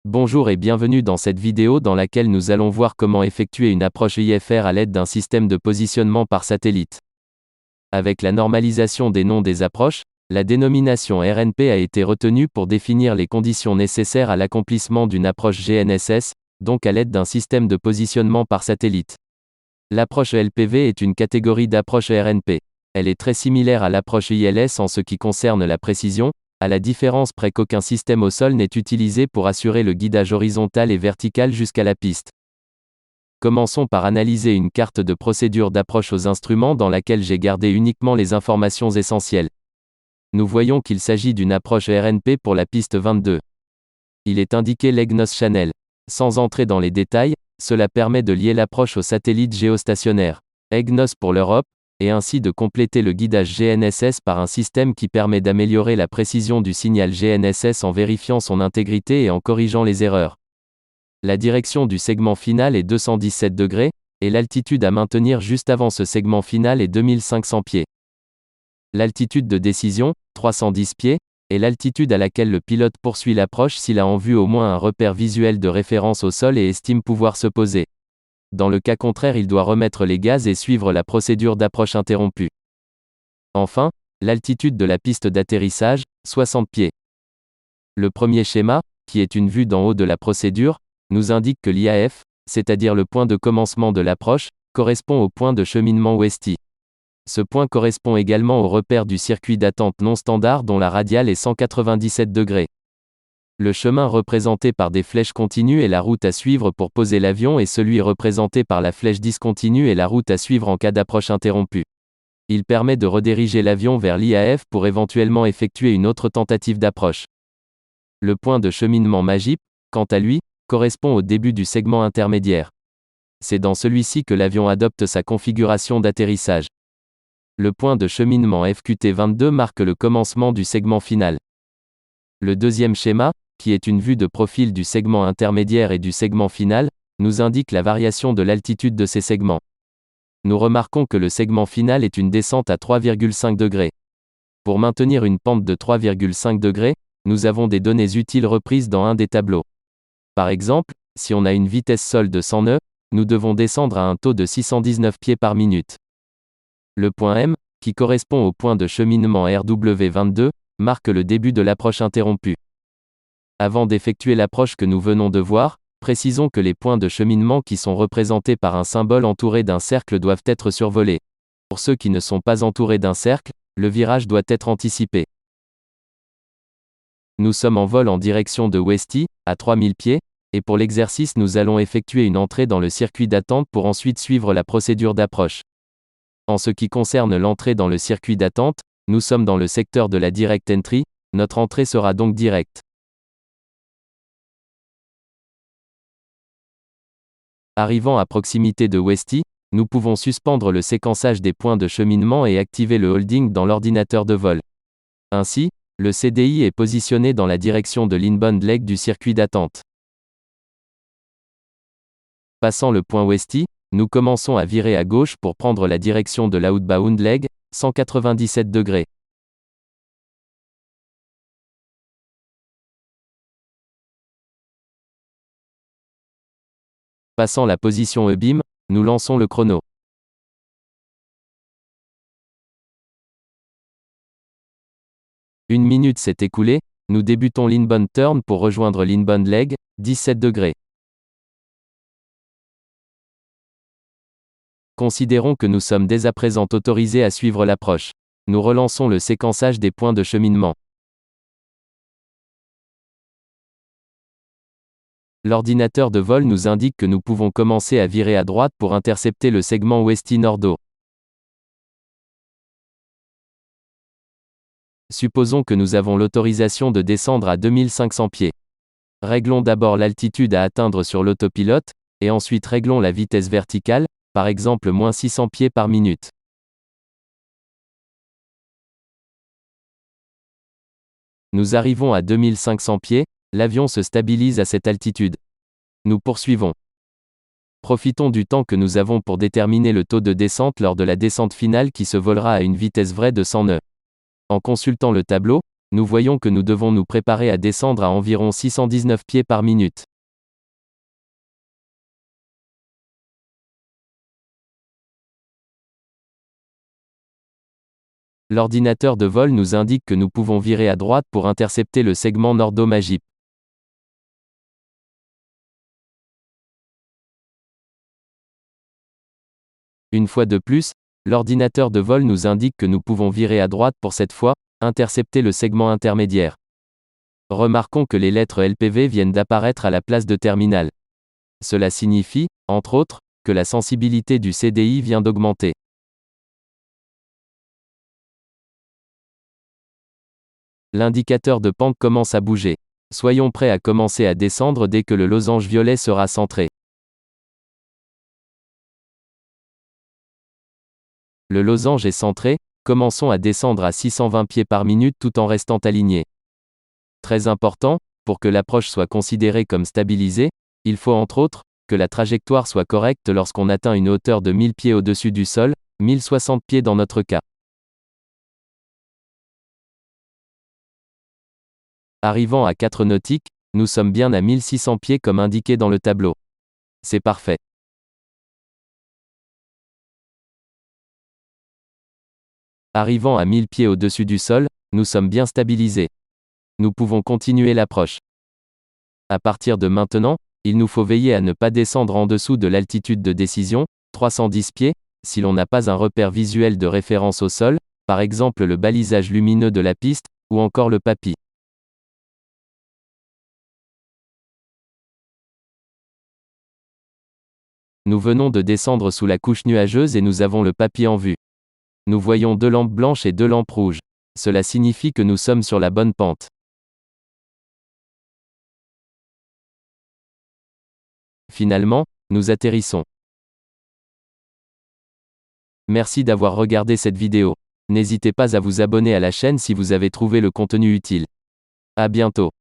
Bonjour et bienvenue dans cette vidéo dans laquelle nous allons voir comment effectuer une approche IFR à l'aide d'un système de positionnement par satellite. Avec la normalisation des noms des approches, la dénomination RNP a été retenue pour définir les conditions nécessaires à l'accomplissement d'une approche GNSS, donc à l'aide d'un système de positionnement par satellite. L'approche LPV est une catégorie d'approche RNP. Elle est très similaire à l'approche ILS en ce qui concerne la précision, à la différence près qu'aucun système au sol n'est utilisé pour assurer le guidage horizontal et vertical jusqu'à la piste. Commençons par analyser une carte de procédure d'approche aux instruments dans laquelle j'ai gardé uniquement les informations essentielles. Nous voyons qu'il s'agit d'une approche RNP pour la piste 22. Il est indiqué l'EGNOS Channel. Sans entrer dans les détails, cela permet de lier l'approche au satellite géostationnaire, EGNOS pour l'Europe, et ainsi de compléter le guidage GNSS par un système qui permet d'améliorer la précision du signal GNSS en vérifiant son intégrité et en corrigeant les erreurs. La direction du segment final est 217 degrés, et l'altitude à maintenir juste avant ce segment final est 2500 pieds. L'altitude de décision, 310 pieds, est l'altitude à laquelle le pilote poursuit l'approche s'il a en vue au moins un repère visuel de référence au sol et estime pouvoir se poser. Dans le cas contraire, il doit remettre les gaz et suivre la procédure d'approche interrompue. Enfin, l'altitude de la piste d'atterrissage, 60 pieds. Le premier schéma, qui est une vue d'en haut de la procédure, nous indique que l'IAF, c'est-à-dire le point de commencement de l'approche, correspond au point de cheminement Westy. Ce point correspond également au repère du circuit d'attente non standard dont la radiale est 197 degrés. Le chemin représenté par des flèches continues est la route à suivre pour poser l'avion et celui représenté par la flèche discontinue est la route à suivre en cas d'approche interrompue. Il permet de rediriger l'avion vers l'IAF pour éventuellement effectuer une autre tentative d'approche. Le point de cheminement MAGIP, quant à lui, correspond au début du segment intermédiaire. C'est dans celui-ci que l'avion adopte sa configuration d'atterrissage. Le point de cheminement FQT22 marque le commencement du segment final. Le deuxième schéma, qui est une vue de profil du segment intermédiaire et du segment final, nous indique la variation de l'altitude de ces segments. Nous remarquons que le segment final est une descente à 3,5 degrés. Pour maintenir une pente de 3,5 degrés, nous avons des données utiles reprises dans un des tableaux. Par exemple, si on a une vitesse sol de 100 nœuds, nous devons descendre à un taux de 619 pieds par minute. Le point M, qui correspond au point de cheminement RW22, marque le début de l'approche interrompue. Avant d'effectuer l'approche que nous venons de voir, précisons que les points de cheminement qui sont représentés par un symbole entouré d'un cercle doivent être survolés. Pour ceux qui ne sont pas entourés d'un cercle, le virage doit être anticipé. Nous sommes en vol en direction de Westy, à 3000 pieds, et pour l'exercice nous allons effectuer une entrée dans le circuit d'attente pour ensuite suivre la procédure d'approche. En ce qui concerne l'entrée dans le circuit d'attente, nous sommes dans le secteur de la Direct Entry, notre entrée sera donc directe. Arrivant à proximité de Westy, nous pouvons suspendre le séquençage des points de cheminement et activer le holding dans l'ordinateur de vol. Ainsi, le CDI est positionné dans la direction de l'inbound leg du circuit d'attente. Passant le point Westy, nous commençons à virer à gauche pour prendre la direction de l'outbound leg, 197 degrés. Passant la position EBIM, nous lançons le chrono. Une minute s'est écoulée, nous débutons l'inbound turn pour rejoindre l'inbound leg, 17 degrés. Considérons que nous sommes dès à présent autorisés à suivre l'approche. Nous relançons le séquençage des points de cheminement. L'ordinateur de vol nous indique que nous pouvons commencer à virer à droite pour intercepter le segment Westy Nordo. Supposons que nous avons l'autorisation de descendre à 2500 pieds. Réglons d'abord l'altitude à atteindre sur l'autopilote, et ensuite réglons la vitesse verticale, par exemple -600 pieds par minute. Nous arrivons à 2500 pieds, l'avion se stabilise à cette altitude. Nous poursuivons. Profitons du temps que nous avons pour déterminer le taux de descente lors de la descente finale qui se volera à une vitesse vraie de 100 nœuds. En consultant le tableau, nous voyons que nous devons nous préparer à descendre à environ 619 pieds par minute. L'ordinateur de vol nous indique que nous pouvons virer à droite pour intercepter le segment Nordo-Magip. Une fois de plus, l'ordinateur de vol nous indique que nous pouvons virer à droite pour cette fois, intercepter le segment intermédiaire. Remarquons que les lettres LPV viennent d'apparaître à la place de terminal. Cela signifie, entre autres, que la sensibilité du CDI vient d'augmenter. L'indicateur de pente commence à bouger. Soyons prêts à commencer à descendre dès que le losange violet sera centré. Le losange est centré, commençons à descendre à 620 pieds par minute tout en restant alignés. Très important, pour que l'approche soit considérée comme stabilisée, il faut entre autres, que la trajectoire soit correcte lorsqu'on atteint une hauteur de 1000 pieds au-dessus du sol, 1060 pieds dans notre cas. Arrivant à 4 nautiques, nous sommes bien à 1600 pieds comme indiqué dans le tableau. C'est parfait. Arrivant à 1000 pieds au-dessus du sol, nous sommes bien stabilisés. Nous pouvons continuer l'approche. À partir de maintenant, il nous faut veiller à ne pas descendre en dessous de l'altitude de décision, 310 pieds, si l'on n'a pas un repère visuel de référence au sol, par exemple le balisage lumineux de la piste, ou encore le PAPI. Nous venons de descendre sous la couche nuageuse et nous avons le PAPI en vue. Nous voyons 2 lampes blanches et 2 lampes rouges. Cela signifie que nous sommes sur la bonne pente. Finalement, nous atterrissons. Merci d'avoir regardé cette vidéo. N'hésitez pas à vous abonner à la chaîne si vous avez trouvé le contenu utile. À bientôt.